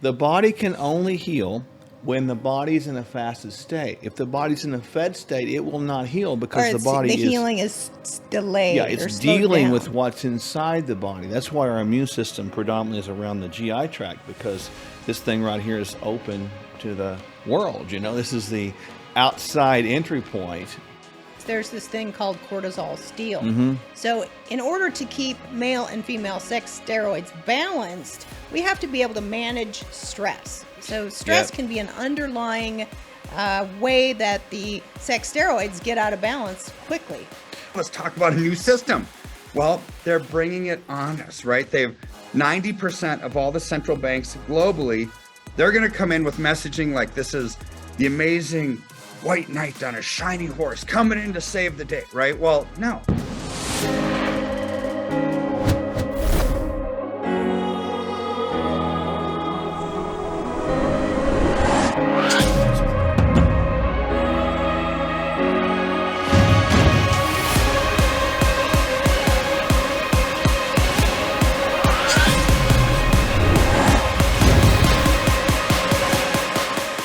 The body can only heal when the body's in a fasted state. If the body's in a fed state, it will not heal because the body the healing is delayed. Yeah, or it's slowed dealing down. with what's inside the body. That's why our immune system predominantly is around the GI tract, because this thing right here is open to the world. You know, this is the outside entry point. There's this thing called cortisol steal. Mm-hmm. So in order to keep male and female sex steroids balanced, we have to be able to manage stress. So stress can be an underlying way that the sex steroids get out of balance quickly. Let's talk about a new system. Well, they're bringing it on us, right? They've 90% of all the central banks globally, they're going to come in with messaging like this is the amazing white knight on a shiny horse coming in to save the day, right? Well, no.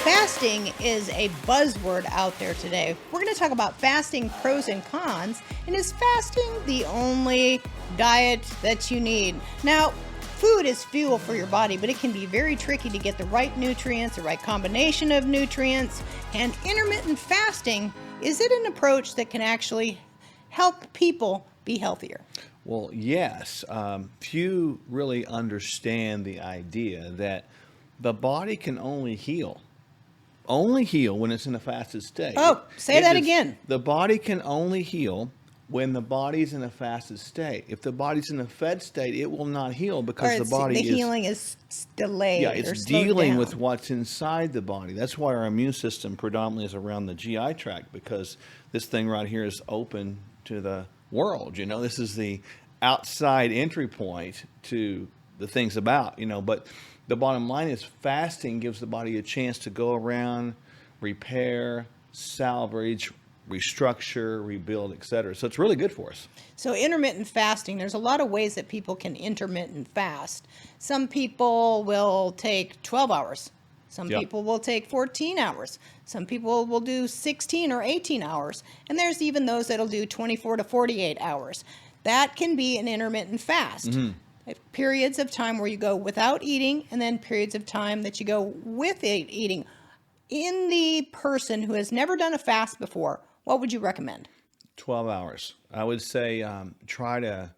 Fasting is a buzzword out there today. We're going to talk about fasting pros and cons, and is fasting the only diet that you need? Now, food is fuel for your body, but it can be very tricky to get the right nutrients, the right combination of nutrients, and intermittent fasting, is it an approach that can actually help people be healthier? Well, yes. Few really understand the idea that the body can only heal when it's in a fasted state. Oh, say that again. The body can only heal when the body's in a fasted state. If the body's in a fed state, it will not heal because the body the is healing is delayed. Yeah, or it's slowed dealing down. with what's inside the body. That's why our immune system predominantly is around the GI tract, because this thing right here is open to the world. You know, this is the outside entry point to the things about, you know, but the bottom line is fasting gives the body a chance to go around, repair, salvage, restructure, rebuild, etc. So it's really good for us. So intermittent fasting, there's a lot of ways that people can intermittent fast. Some people will take 12 hours. Some people will take 14 hours. Some people will do 16 or 18 hours. And there's even those that'll do 24 to 48 hours. That can be an intermittent fast. Mm-hmm. Periods of time where you go without eating, and then periods of time that you go with eating. In the person who has never done a fast before, what would you recommend? 12 hours. I would say try to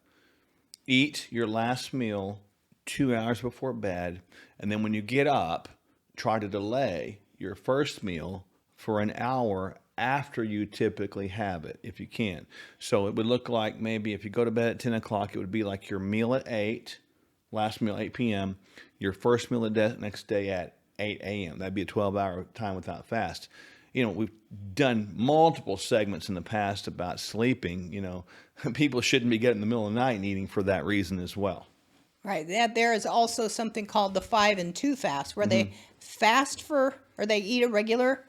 eat your last meal 2 hours before bed, and then when you get up, try to delay your first meal for an hour after you typically have it, if you can. So it would look like maybe if you go to bed at 10 o'clock, it would be like your meal at 8, last meal 8 p.m., your first meal the next day at 8 a.m. That'd be a 12-hour time without fast. You know, we've done multiple segments in the past about sleeping. You know, people shouldn't be getting in the middle of the night and eating for that reason as well. Right. There is also something called the 5 and 2 fast, where they fast or they eat a regular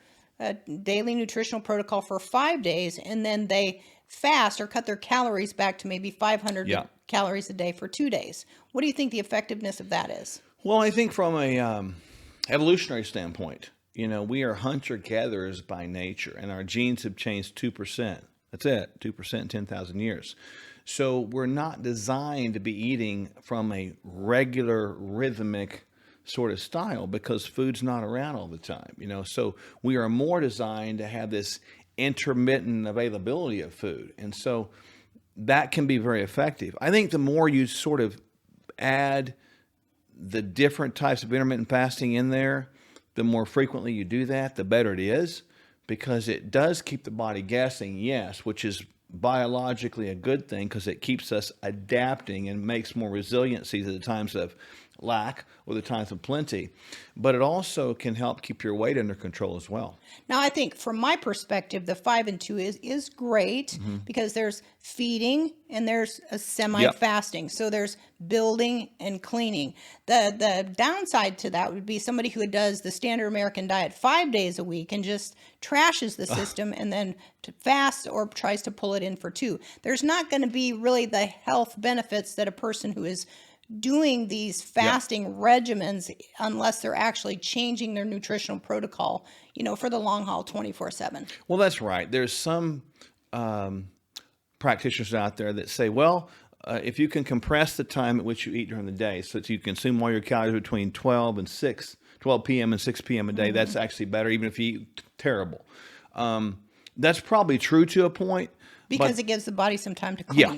daily nutritional protocol for 5 days, and then they fast or cut their calories back to maybe 500 calories a day for 2 days. What do you think the effectiveness of that is? Well, I think from a evolutionary standpoint, you know, we are hunter-gatherers by nature, and our genes have changed 2%. That's it, 2% in 10,000 years. So we're not designed to be eating from a regular rhythmic sort of style because food's not around all the time, you know. So we are more designed to have this intermittent availability of food. And so that can be very effective. I think the more you sort of add the different types of intermittent fasting in there, the more frequently you do that, the better it is, because it does keep the body guessing, yes, which is biologically a good thing because it keeps us adapting and makes more resiliency to the times of lack or the times of plenty. But it also can help keep your weight under control as well. Now, I think from my perspective, the 5 and 2 is great because there's feeding and there's a semi-fasting. So there's building and cleaning. The downside to that would be somebody who does the standard American diet 5 days a week and just trashes the system and then fasts or tries to pull it in for 2. There's not going to be really the health benefits that a person who is doing these fasting regimens unless they're actually changing their nutritional protocol, for the long haul 24/7. Well, that's right. There's some practitioners out there that say, well, if you can compress the time at which you eat during the day so that you consume all your calories between 12 p.m. and 6 p.m. a day, that's actually better, even if you eat terrible. That's probably true to a point. Because it gives the body some time to clean. Yeah,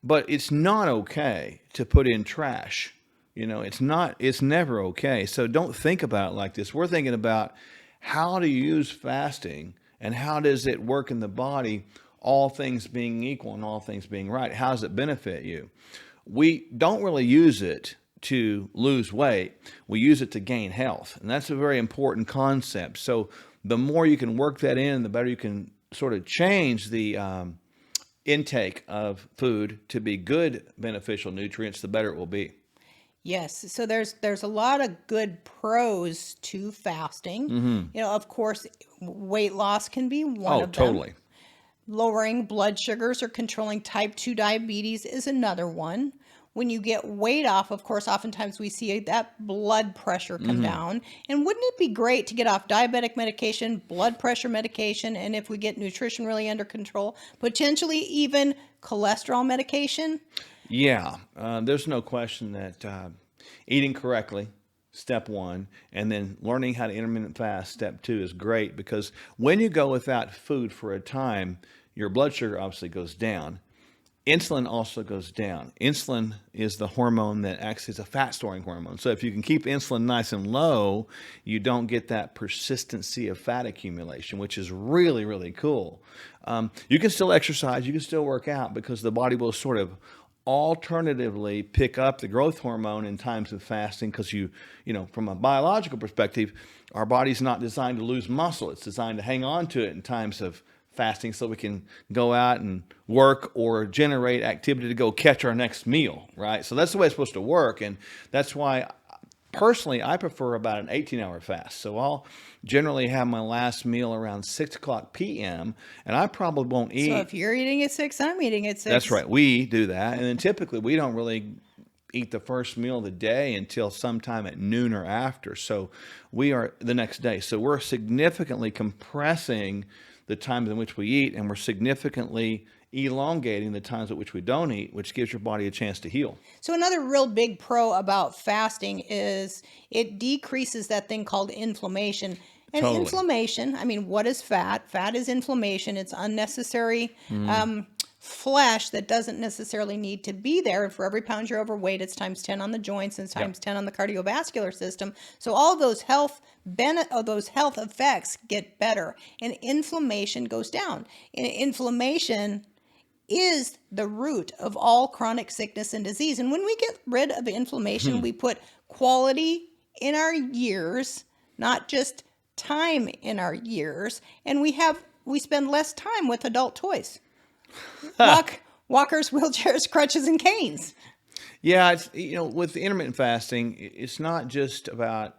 but it's not okay to put in trash. It's never okay. So don't think about it like this. We're thinking about how to use fasting and how does it work in the body, all things being equal and all things being right. How does it benefit you? We don't really use it to lose weight. We use it to gain health. And that's a very important concept. So the more you can work that in, the better you can sort of change the intake of food to be good beneficial nutrients, the better it will be. Yes. So there's a lot of good pros to fasting. Of course, weight loss can be one of them. Totally. Lowering blood sugars or controlling type 2 diabetes is another one. When you get weight off, of course, oftentimes we see that blood pressure come down. And wouldn't it be great to get off diabetic medication, blood pressure medication, and if we get nutrition really under control, potentially even cholesterol medication? Yeah, there's no question that eating correctly, step one, and then learning how to intermittent fast, step two, is great, because when you go without food for a time, your blood sugar obviously goes down. Insulin also goes down. Insulin is the hormone that acts as a fat storing hormone. So if you can keep insulin nice and low, you don't get that persistency of fat accumulation, which is really, really cool. You can still exercise, you can still work out, because the body will sort of alternatively pick up the growth hormone in times of fasting, because from a biological perspective, our body's not designed to lose muscle. It's designed to hang on to it in times of fasting so we can go out and work or generate activity to go catch our next meal, right? So that's the way it's supposed to work. And that's why personally, I prefer about an 18-hour fast. So I'll generally have my last meal around 6 o'clock p.m. and I probably won't eat. So if you're eating at 6, I'm eating at 6. That's right. We do that. And then typically we don't really eat the first meal of the day until sometime at noon or after. So we are the next day. So we're significantly compressing the times in which we eat, and we're significantly elongating the times at which we don't eat, which gives your body a chance to heal. So another real big pro about fasting is it decreases that thing called inflammation. And Totally. Inflammation, what is fat? Fat is inflammation. It's unnecessary flesh that doesn't necessarily need to be there. And for every pound you're overweight, it's times 10 on the joints and times 10 on the cardiovascular system. So all those health effects get better, and inflammation goes down. And inflammation is the root of all chronic sickness and disease. And when we get rid of inflammation, we put quality in our years, not just time in our years, and we spend less time with adult toys. Walkers, wheelchairs, crutches, and canes. Yeah, it's, with the intermittent fasting, it's not just about,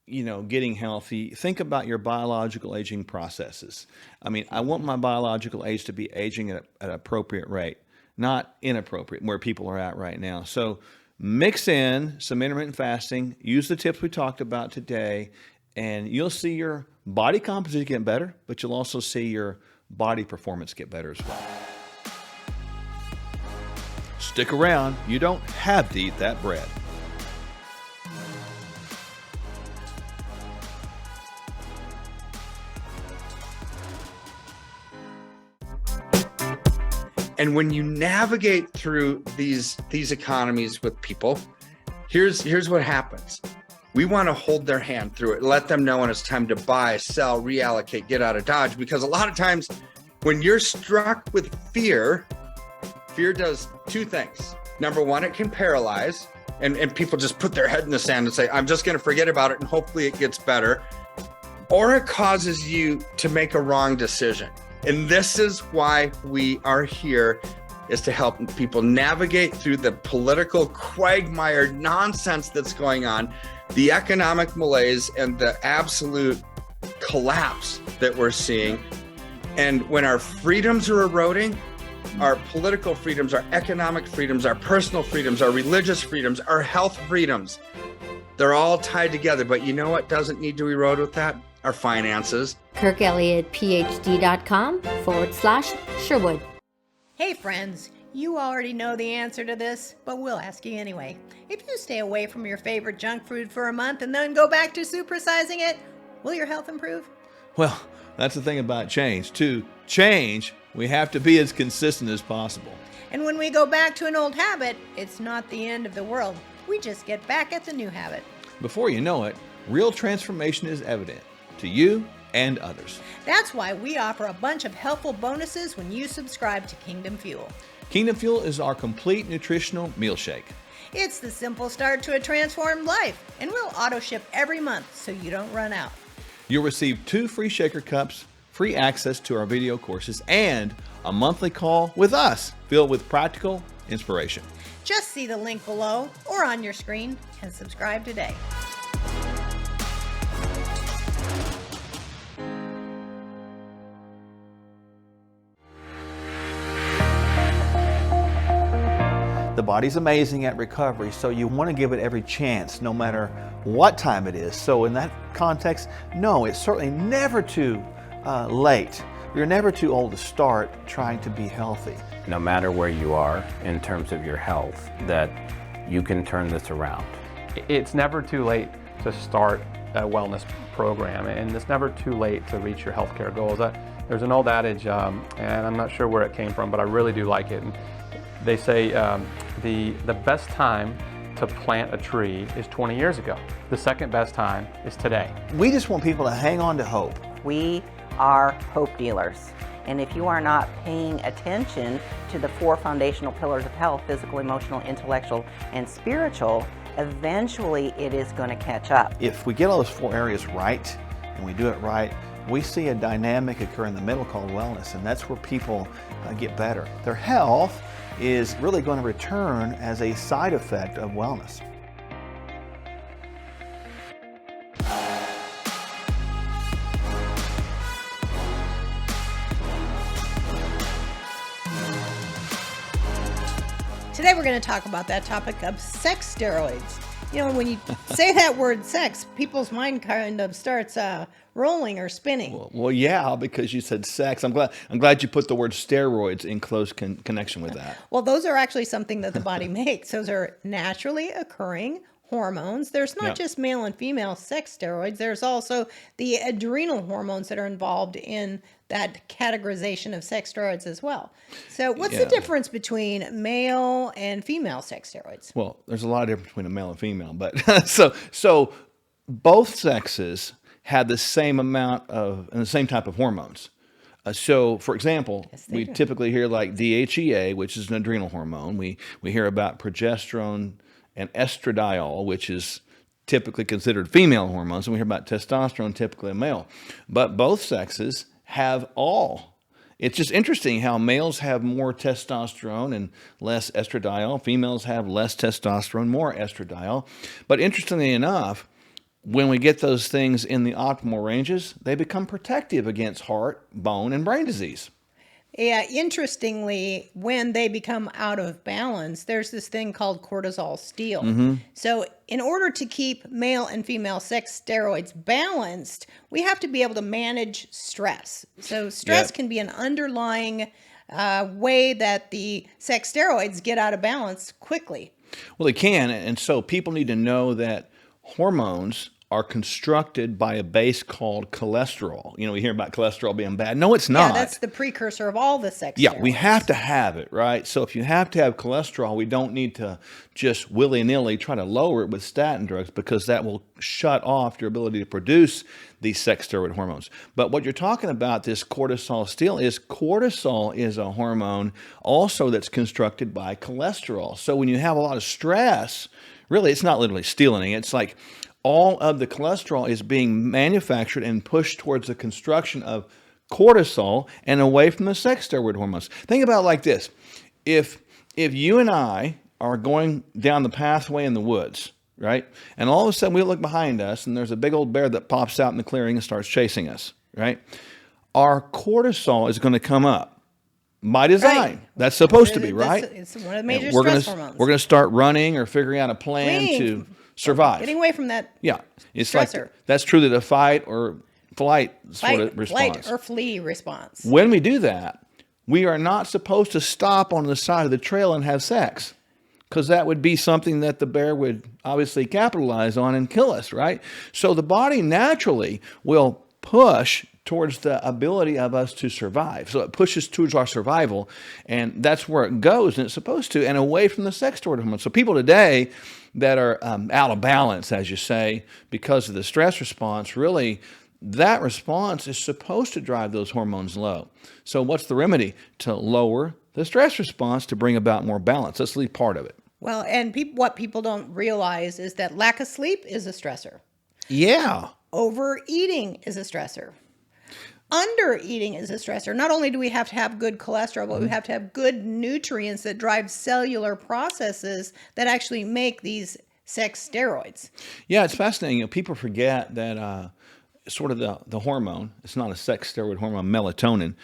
getting healthy. Think about your biological aging processes. I want my biological age to be aging at an appropriate rate, not inappropriate, where people are at right now. So mix in some intermittent fasting, use the tips we talked about today, and you'll see your body composition get better, but you'll also see your body performance get better as well. Stick around. You don't have to eat that bread. And when you navigate through these economies with people, here's what happens. We want to hold their hand through it, let them know when it's time to buy, sell, reallocate, get out of Dodge. Because a lot of times when you're struck with fear does two things. Number one, it can paralyze, and people just put their head in the sand and say, I'm just going to forget about it and hopefully it gets better. Or it causes you to make a wrong decision. And this is why we are here, is to help people navigate through the political quagmire nonsense that's going on, the economic malaise, and the absolute collapse that we're seeing. And when our freedoms are eroding, our political freedoms, our economic freedoms, our personal freedoms, our religious freedoms, our health freedoms. They're all tied together. But you know what doesn't need to erode with that? Our finances. KirkElliottPhD.com/Sherwood. Hey friends, you already know the answer to this, but we'll ask you anyway. If you stay away from your favorite junk food for a month and then go back to supersizing it, will your health improve? Well, that's the thing about change. To change, we have to be as consistent as possible. And when we go back to an old habit, it's not the end of the world. We just get back at the new habit. Before you know it, real transformation is evident to you and others. That's why we offer a bunch of helpful bonuses when you subscribe to Kingdom Fuel. Kingdom Fuel is our complete nutritional meal shake. It's the simple start to a transformed life, and we'll auto ship every month so you don't run out. You'll receive 2 free shaker cups, free access to our video courses, and a monthly call with us filled with practical inspiration. Just see the link below or on your screen and subscribe today. The body's amazing at recovery, so you want to give it every chance, no matter what time it is. So in that context, no, it's certainly never too late. You're never too old to start trying to be healthy. No matter where you are in terms of your health, that you can turn this around. It's never too late to start a wellness program, and it's never too late to reach your healthcare goals. There's an old adage, and I'm not sure where it came from, but I really do like it. And they say the best time to plant a tree is 20 years ago. The second best time is today. We just want people to hang on to hope. We are hope dealers. And if you are not paying attention to the 4 foundational pillars of health, physical, emotional, intellectual, and spiritual, eventually it is going to catch up. If we get all those 4 areas right, and we do it right, we see a dynamic occur in the middle called wellness, and that's where people get better. Their health is really going to return as a side effect of wellness. Today we're going to talk about that topic of sex steroids. You know, when you say that word sex, people's mind kind of starts rolling or spinning. Well, yeah, because you said sex. I'm glad you put the word steroids in close connection with that. Well, those are actually something that the body makes. Those are naturally occurring hormones. There's not just male and female sex steroids. There's also the adrenal hormones that are involved in that categorization of sex steroids as well. So what's the difference between male and female sex steroids? Well, there's a lot of difference between a male and female, but so both sexes have the same amount of and the same type of hormones. So, for example, we typically hear like DHEA, which is an adrenal hormone. We hear about progesterone and estradiol, which is typically considered female hormones, and we hear about testosterone, typically a male. But both sexes have all. It's just interesting how males have more testosterone and less estradiol. Females have less testosterone, more estradiol. But interestingly enough, when we get those things in the optimal ranges, they become protective against heart, bone, and brain disease. Yeah, interestingly, when they become out of balance, there's this thing called cortisol steal. So in order to keep male and female sex steroids balanced, we have to be able to manage stress. So stress can be an underlying way that the sex steroids get out of balance quickly. Well, they can, and so people need to know that hormones are constructed by a base called cholesterol. You know, we hear about cholesterol being bad. No, it's not. Yeah, that's the precursor of all the sex Yeah, steroids. we have to have it, right? So if you have to have cholesterol, we don't need to just willy-nilly try to lower it with statin drugs, because that will shut off your ability to produce these sex steroid hormones. But what you're talking about, this cortisol steal, is cortisol is a hormone also that's constructed by cholesterol. So when you have a lot of stress, really, it's not literally stealing it. It's like all of the cholesterol is being manufactured and pushed towards the construction of cortisol and away from the sex steroid hormones. Think about it like this. If you and I are going down the pathway in the woods, right? And all of a sudden we look behind us and there's a big old bear that pops out in the clearing and starts chasing us, right? Our cortisol is going to come up. by design. Right. That's supposed to be, That's- right? It's one of the major And we're stress gonna hormones. we're gonna start running or figuring out a plan Fleeing. to survive. Getting away from that Yeah, it's stressor. like that's truly the fight or flight sort of response. flight or flee response. When we do that, we are not supposed to stop on the side of the trail and have sex, because that would be something that the bear would obviously capitalize on and kill us, right? So the body naturally will push towards the ability of us to survive. So it pushes towards our survival, and that's where it goes, and it's supposed to, and away from the sex steroid hormone. So people today that are out of balance, as you say, because of the stress response, really, that response is supposed to drive those hormones low. So what's the remedy? To lower the stress response to bring about more balance. That's at least part of it. Well, and what people don't realize is that lack of sleep is a stressor. Yeah. Overeating is a stressor. Undereating is a stressor. Not only do we have to have good cholesterol, but we have to have good nutrients that drive cellular processes that actually make these sex steroids. Yeah, it's fascinating. You know, people forget that sort of the hormone, it's not a sex steroid hormone, melatonin.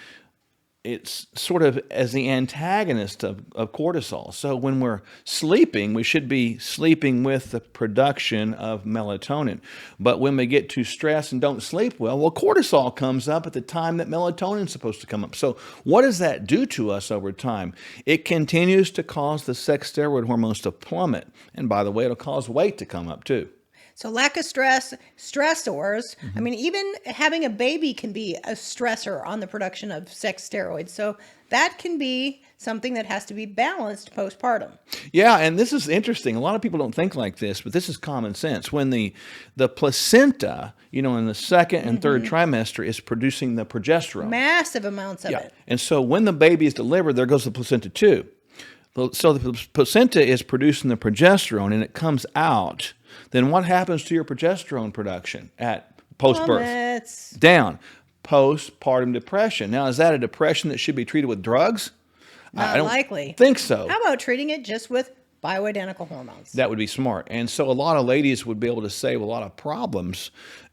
It's sort of as the antagonist of cortisol. So when we're sleeping, we should be sleeping with the production of melatonin. But when we get too stressed and don't sleep well, cortisol comes up at the time that melatonin is supposed to come up. So what does that do to us over time? It continues to cause the sex steroid hormones to plummet. And by the way, it'll cause weight to come up too. So lack of stress, stressors. I mean, even having a baby can be a stressor on the production of sex steroids. So that can be something that has to be balanced postpartum. Yeah, and this is interesting. A lot of people don't think like this, but this is common sense. When the placenta, you know, in the second and third trimester is producing the progesterone. Massive amounts of it. And so when the baby is delivered, there goes the placenta too. So the placenta is producing the progesterone and it comes out. Then what happens to your progesterone production at post-birth? Plummets. Down. Postpartum depression. Now, is that a depression that should be treated with drugs? I Not don't likely. think so. How about treating it just with bioidentical hormones? That would be smart. And so a lot of ladies would be able to save a lot of problems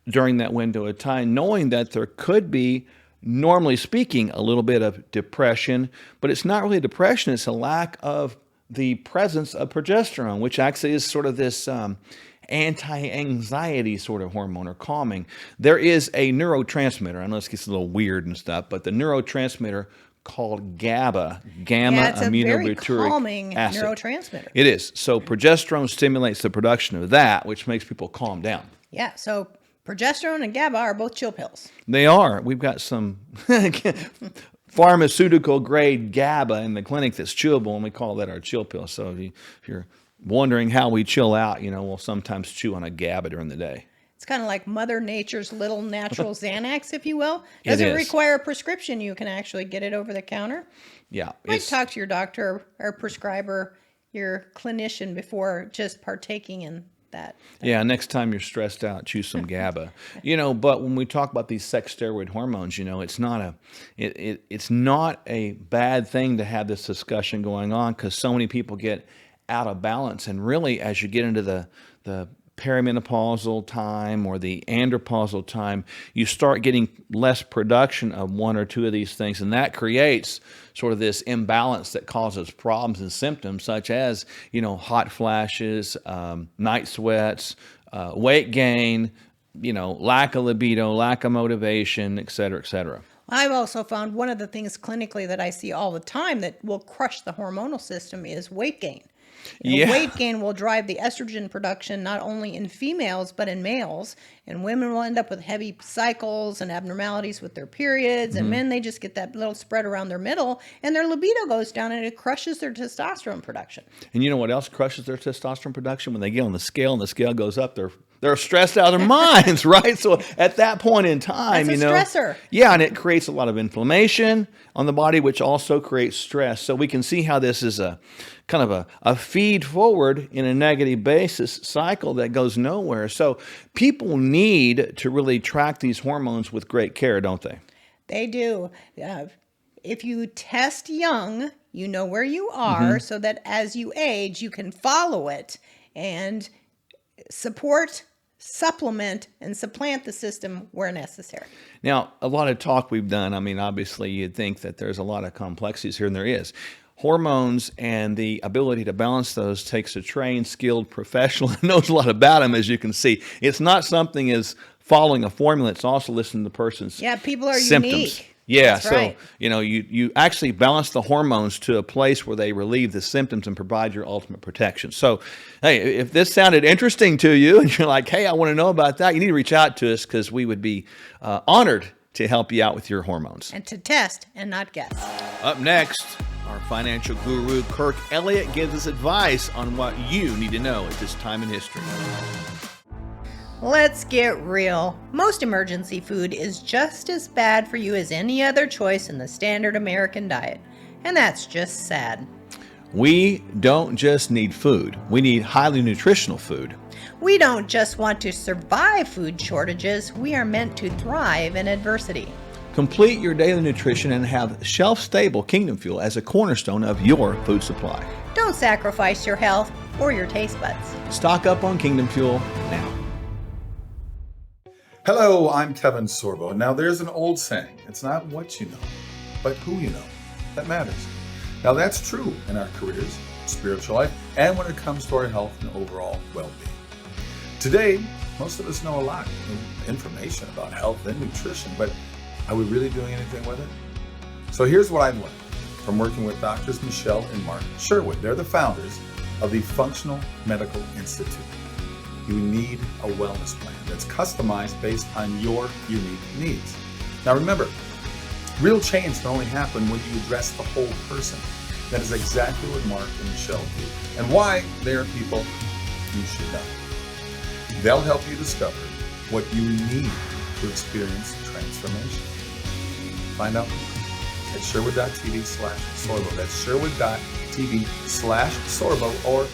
during that window of time, knowing that there could be, normally speaking, a little bit of depression, but it's not really depression. It's a lack of the presence of progesterone, which actually is sort of this anti-anxiety sort of hormone or calming. There is a neurotransmitter. I know this gets a little weird and stuff, but the neurotransmitter called GABA, gamma Yeah, it's a very aminobutyric calming acid. neurotransmitter. It is. So progesterone stimulates the production of that, which makes people calm down. Yeah, so progesterone and GABA are both chill pills. They are. We've got some pharmaceutical grade GABA in the clinic that's chewable, and we call that our chill pill. So if you're wondering how we chill out, you know, we'll sometimes chew on a GABA during the day. It's kind of like Mother Nature's little natural Xanax, if you will. It Doesn't is. require a prescription. You can actually get it over the counter. Yeah. Might talk to your doctor or prescriber, your clinician, before just partaking in that. Yeah, next time you're stressed out, choose some GABA. You know, but when we talk about these sex steroid hormones, you know, it's not a bad thing to have this discussion going on, because so many people get out of balance. And really, as you get into the perimenopausal time or the andropausal time, you start getting less production of one or two of these things, and that creates sort of this imbalance that causes problems and symptoms such as, you know, hot flashes, night sweats, weight gain, you know, lack of libido, lack of motivation, et cetera, et cetera. I've also found one of the things clinically that I see all the time that will crush the hormonal system is weight gain. Yeah. Weight gain will drive the estrogen production not only in females but in males, and women will end up with heavy cycles and abnormalities with their periods, and men, they just get that little spread around their middle and their libido goes down and it crushes their testosterone production. And you know what else crushes their testosterone production? When they get on the scale and the scale goes up, they're stressed out of their minds, right? So at that point in time, That's a you know, stressor. Yeah, and it creates a lot of inflammation on the body, which also creates stress. So we can see how this is a kind of a feed forward in a negative basis cycle that goes nowhere. So people need to really track these hormones with great care, don't they? They do. If you test young, you know where you are, so that as you age, you can follow it and support supplement and supplant the system where necessary. Now, a lot of talk we've done, I mean, obviously you'd think that there's a lot of complexities here, and there is. Hormones and the ability to balance those takes a trained, skilled professional who knows a lot about them, as you can see. It's not something as following a formula. It's also listening to the person's People are symptoms. unique. Yeah, That's so, right. you actually balance the hormones to a place where they relieve the symptoms and provide your ultimate protection. So, hey, if this sounded interesting to you and you're like, hey, I want to know about that, you need to reach out to us because we would be honored to help you out with your hormones. And to test and not guess. Up next, our financial guru, Kirk Elliott, gives us advice on what you need to know at this time in history. Let's get real. Most emergency food is just as bad for you as any other choice in the standard American diet. And that's just sad. We don't just need food. We need highly nutritional food. We don't just want to survive food shortages. We are meant to thrive in adversity. Complete your daily nutrition and have shelf-stable Kingdom Fuel as a cornerstone of your food supply. Don't sacrifice your health or your taste buds. Stock up on Kingdom Fuel now. Hello, I'm Kevin Sorbo. Now, there's an old saying, it's not what you know, but who you know that matters. Now, that's true in our careers, spiritual life, and when it comes to our health and overall well-being. Today, most of us know a lot of information about health and nutrition, but are we really doing anything with it? So here's what I've learned from working with Doctors Michele and Mark Sherwood. They're the founders of the Functional Medical Institute. You need a wellness plan that's customized based on your unique needs. Now remember, real change can only happen when you address the whole person. That is exactly what Mark and Michele do, and why they are people you should know. They'll help you discover what you need to experience transformation. Find out at sherwood.tv/Sorbo. That's sherwood.tv/Sorbo, or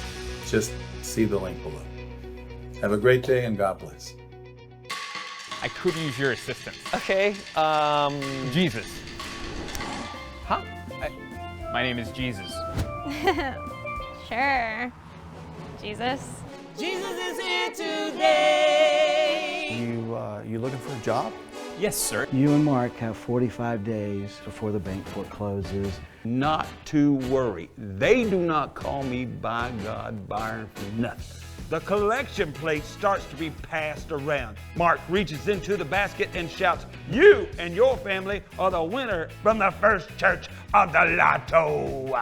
just see the link below. Have a great day and God bless. I could use your assistance. Okay, Jesus. Huh? My name is Jesus. Sure. Jesus. Jesus is here today. You looking for a job? Yes, sir. You and Mark have 45 days before the bank forecloses. Not to worry. They do not call me, by God, Byron, for nothing. The collection plate starts to be passed around. Mark reaches into the basket and shouts, "You and your family are the winner from the first church of the lotto."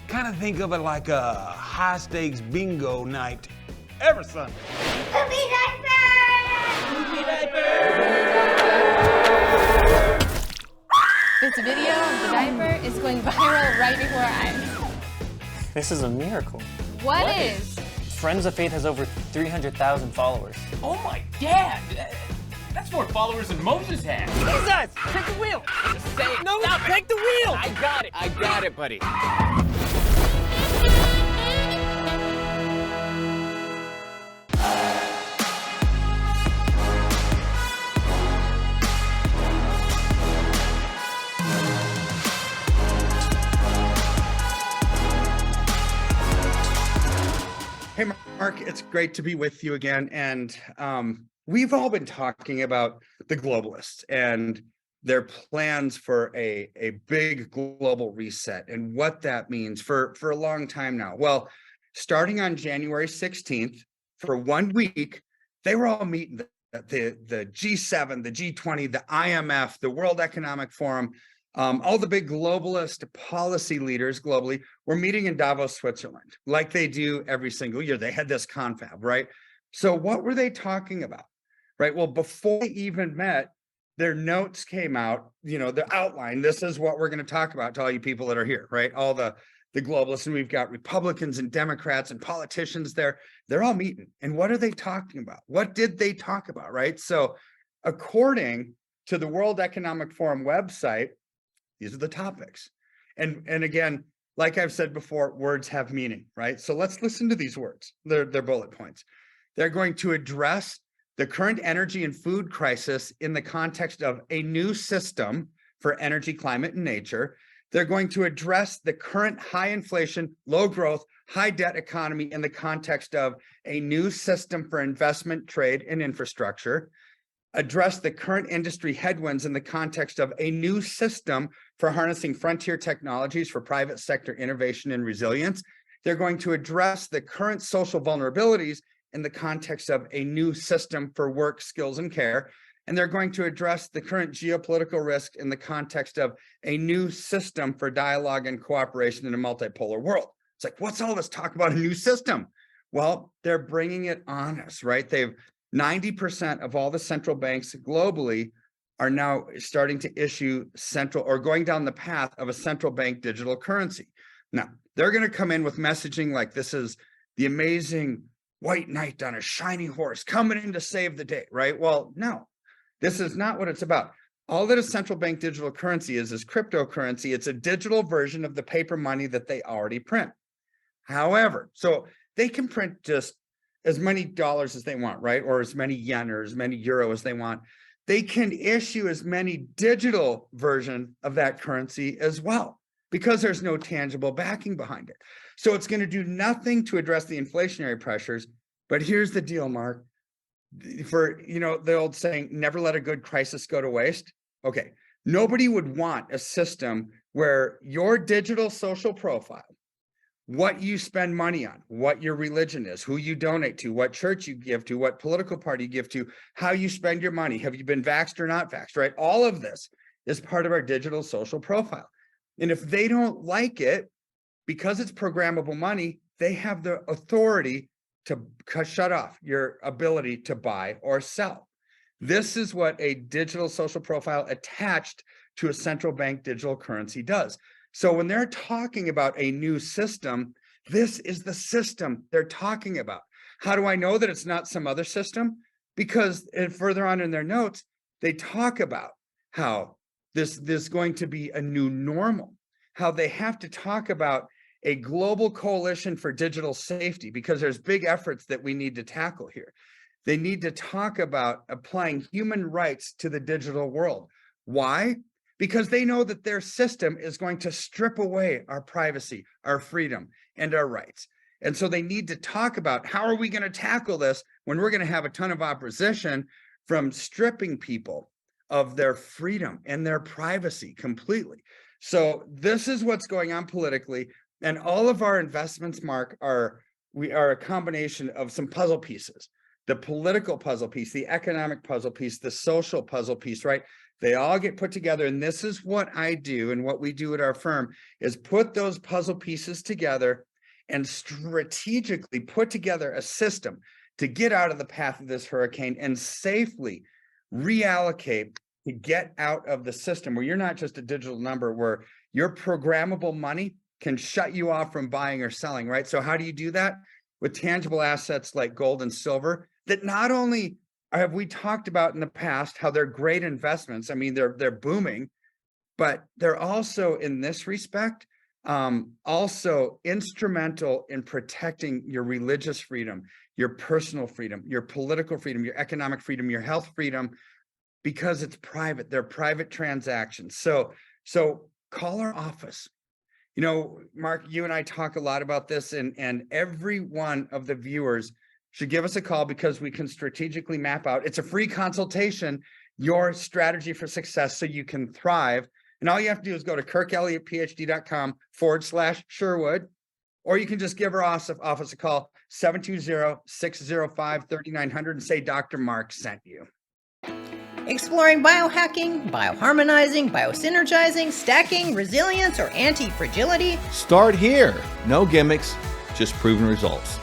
Kind of think of it like a high-stakes bingo night every Sunday. Poopy diaper! Poopy diaper! This video of the diaper is going viral right before our eyes. This is a miracle. What is? Friends of Faith has over 300,000 followers. Oh my dad! That's more followers than Moses had. Jesus! Take the wheel! Just say it. No, Stop take the wheel! I got it, buddy. Hey, Mark, it's great to be with you again. And we've all been talking about the globalists and their plans for a big global reset and what that means for a long time now. Well, starting on January 16th, for 1 week, they were all meeting the G7, the G20, the IMF, the World Economic Forum. All the big globalist policy leaders globally were meeting in Davos, Switzerland, like they do every single year. They had this confab, right? So what were they talking about, right? Well, before they even met, their notes came out, the outline. This is what we're going to talk about to all you people that are here, right? All the globalists, and we've got Republicans and Democrats and politicians there. They're all meeting. And what are they talking about? What did they talk about, right? So according to the World Economic Forum website, these are the topics. And again, like I've said before, words have meaning, right? So let's listen to these words. They're bullet points. They're going to address the current energy and food crisis in the context of a new system for energy, climate, and nature. They're going to address the current high inflation, low growth, high debt economy in the context of a new system for investment, trade, and infrastructure, address the current industry headwinds in the context of a new system for harnessing frontier technologies for private sector innovation and resilience. They're going to address the current social vulnerabilities in the context of a new system for work, skills, and care. And they're going to address the current geopolitical risk in the context of a new system for dialogue and cooperation in a multipolar world. It's like, what's all this talk about a new system? Well, they're bringing it on us, right? 90% of all the central banks globally are now starting to issue central or going down the path of a central bank digital currency. Now, they're going to come in with messaging like this is the amazing white knight on a shiny horse coming in to save the day, right? Well, no, this is not what it's about. All that a central bank digital currency is cryptocurrency. It's a digital version of the paper money that they already print. However, so they can print just as many dollars as they want, right? Or as many yen or as many euro as they want. They can issue as many digital version of that currency as well, because there's no tangible backing behind it. So it's going to do nothing to address the inflationary pressures. But here's the deal, Mark. For, the old saying, never let a good crisis go to waste. Okay. Nobody would want a system where your digital social profile, what you spend money on, what your religion is, who you donate to, what church you give to, what political party you give to, how you spend your money, have you been vaxxed or not vaxxed, right? All of this is part of our digital social profile. And if they don't like it, because it's programmable money, they have the authority to shut off your ability to buy or sell. This is what a digital social profile attached to a central bank digital currency does. So when they're talking about a new system, this is the system they're talking about. How do I know that it's not some other system? Because further on in their notes, they talk about how this is going to be a new normal, how they have to talk about a global coalition for digital safety, because there's big efforts that we need to tackle here. They need to talk about applying human rights to the digital world. Why? Because they know that their system is going to strip away our privacy, our freedom, and our rights. And so they need to talk about how are we going to tackle this when we're going to have a ton of opposition from stripping people of their freedom and their privacy completely. So this is what's going on politically. And all of our investments, Mark, are a combination of some puzzle pieces. The political puzzle piece, the economic puzzle piece, the social puzzle piece, right? They all get put together. And this is what I do and what we do at our firm is put those puzzle pieces together and strategically put together a system to get out of the path of this hurricane and safely reallocate to get out of the system where you're not just a digital number, where your programmable money can shut you off from buying or selling, right? So how do you do that? With tangible assets like gold and silver that not only have we talked about in the past how they're great investments. I mean, they're booming, but they're also in this respect, also instrumental in protecting your religious freedom, your personal freedom, your political freedom, your economic freedom, your health freedom, because it's private. They're private transactions. So call our office. Mark, you and I talk a lot about this, and every one of the viewers should give us a call because we can strategically map out. It's a free consultation, your strategy for success so you can thrive. And all you have to do is go to kirkelliottphd.com/Sherwood, or you can just give our office a call, 720-605-3900, and say Dr. Mark sent you. Exploring biohacking, bioharmonizing, biosynergizing, stacking, resilience, or anti-fragility? Start here. No gimmicks, just proven results.